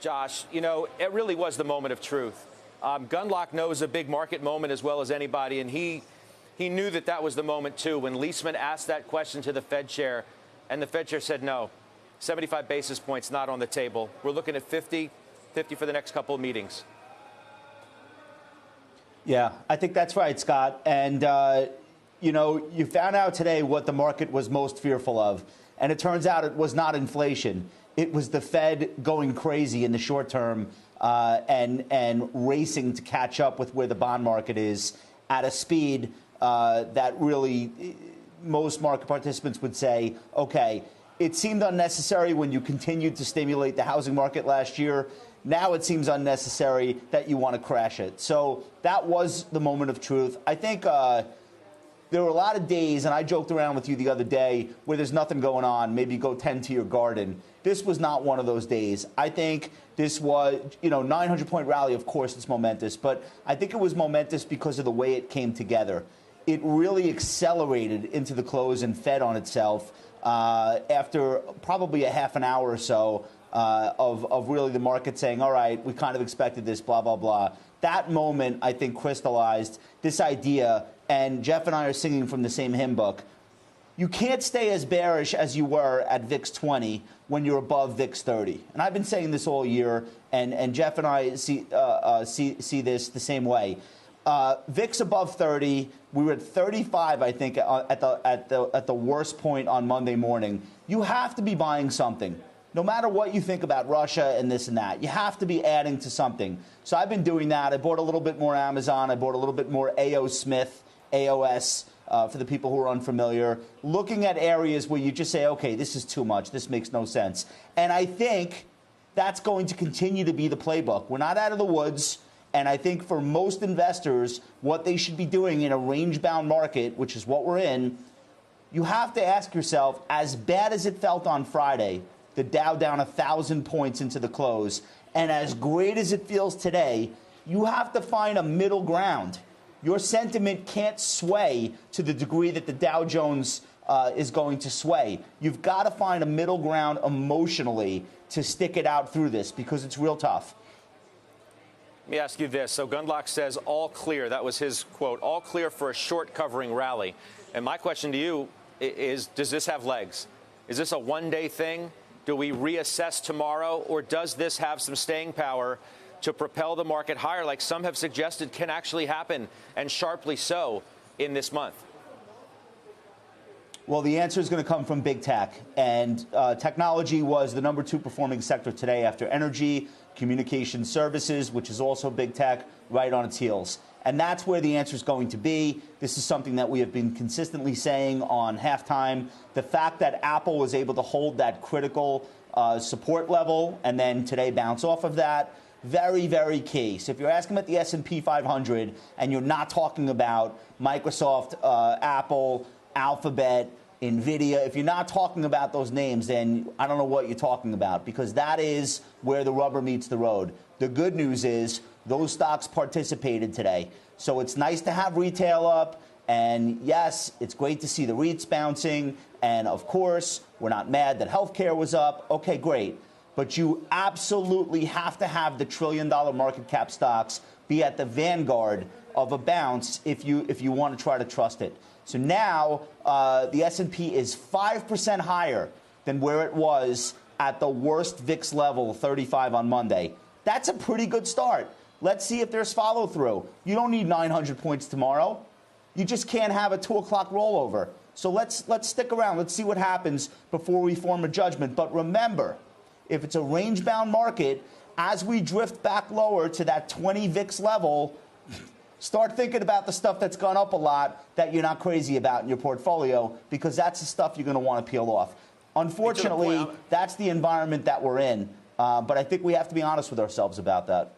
Josh, you know, it really was the moment of truth. Gundlach knows a big market moment as well as anybody, and he knew that that was the moment, too, when Leisman asked that question to the Fed chair, and the Fed chair said no. 75 basis points not on the table. We're looking at 50 for the next couple of meetings. Yeah, I think that's right, Scott. And, you know, you found out today what the market was most fearful of. And it turns out it was not inflation. It was the Fed going crazy in the short term and racing to catch up with where the bond market is at a speed that really most market participants would say, OK, it seemed unnecessary when you continued to stimulate the housing market last year. Now it seems unnecessary that you want to crash it. So that was the moment of truth. I think there were a lot of days, and I joked around with you the other day, where there's nothing going on. Maybe go tend to your garden. This was not one of those days. I think this was, you know, 900-point rally. Of course, it's momentous. But I think it was momentous because of the way it came together. It really accelerated into the close and fed on itself after probably a half an hour or so of really the market saying, all right, we kind of expected this, blah, blah, blah. That moment, I think, crystallized this idea, and Jeff and I are singing from the same hymn book. You can't stay as bearish as you were at VIX 20 when you're above VIX 30. And I've been saying this all year, and Jeff and I see this the same way. VIX above 30, we were at 35, I think, at the worst point on Monday morning. You have to be buying something. No matter what you think about Russia and this and that, you have to be adding to something. So I've been doing that. I bought a little bit more Amazon. I bought a little bit more AOS, for the people who are unfamiliar, looking at areas where you just say, OK, this is too much. This makes no sense. And I think that's going to continue to be the playbook. We're not out of the woods. And I think for most investors, what they should be doing in a range-bound market, which is what we're in, you have to ask yourself, as bad as it felt on Friday, the Dow down 1,000 points into the close, and as great as it feels today, you have to find a middle ground. Your sentiment can't sway to the degree that the Dow Jones is going to sway. You've got to find a middle ground emotionally to stick it out through this, because it's real tough. Let me ask you this. So Gundlach says all clear. That was his quote. All clear for a short covering rally. And my question to you is, does this have legs? Is this a one-day thing? Do we reassess tomorrow? Or does this have some staying power to propel the market higher, like some have suggested can actually happen, and sharply so, in this month? Well, the answer is going to come from big tech. And technology was the #2 performing sector today after energy, communication services, which is also big tech, right on its heels. And that's where the answer is going to be. This is something that we have been consistently saying on halftime. The fact that Apple was able to hold that critical support level and then today bounce off of that, very, very key. So if you're asking about the S&P 500 and you're not talking about Microsoft, Apple, Alphabet, NVIDIA, if you're not talking about those names, then I don't know what you're talking about, because that is where the rubber meets the road. The good news is those stocks participated today. So it's nice to have retail up. And yes, it's great to see the REITs bouncing. And of course, we're not mad that healthcare was up. OK, great. But you absolutely have to have the trillion-dollar market cap stocks be at the vanguard of a bounce if you want to try to trust it. So now the S&P is 5% higher than where it was at the worst VIX level, 35 on Monday. That's a pretty good start. Let's see if there's follow-through. You don't need 900 points tomorrow. You just can't have a 2 o'clock rollover. So let's stick around. Let's see what happens before we form a judgment. But remember, if it's a range-bound market, as we drift back lower to that 20 VIX level, start thinking about the stuff that's gone up a lot that you're not crazy about in your portfolio, because that's the stuff you're going to want to peel off. Unfortunately, that's the environment that we're in. But I think we have to be honest with ourselves about that.